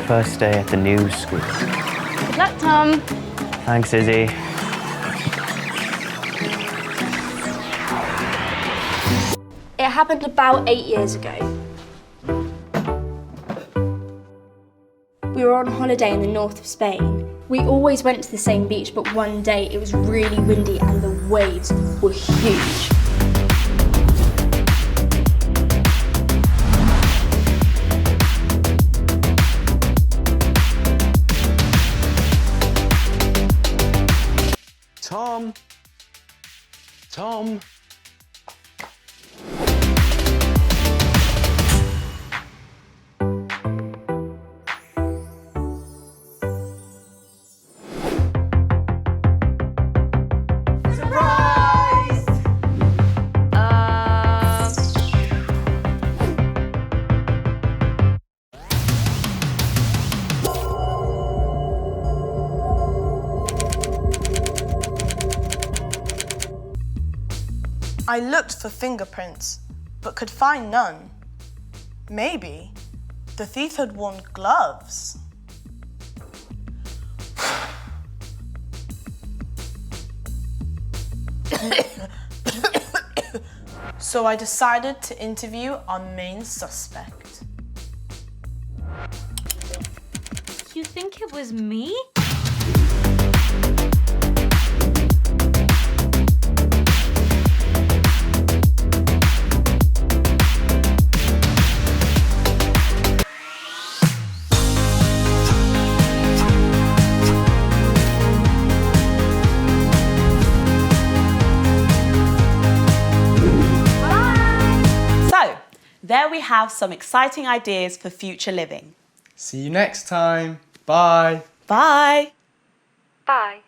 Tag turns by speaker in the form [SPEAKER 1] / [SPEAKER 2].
[SPEAKER 1] First day at the new school.
[SPEAKER 2] Good luck, Tom.
[SPEAKER 1] Thanks, Izzy.
[SPEAKER 2] It happened about 8 years ago. We were on holiday in the north of Spain. We always went to the same beach, but one day it was really windy and the waves were huge.
[SPEAKER 1] Tom.
[SPEAKER 3] Surprise!
[SPEAKER 4] I looked for fingerprints, but could find none. Maybe the thief had worn gloves. So I decided to interview our main suspect.
[SPEAKER 5] You think it was me?
[SPEAKER 3] There we have some exciting ideas for future living.
[SPEAKER 6] See you next time. Bye.
[SPEAKER 3] Bye.
[SPEAKER 2] Bye.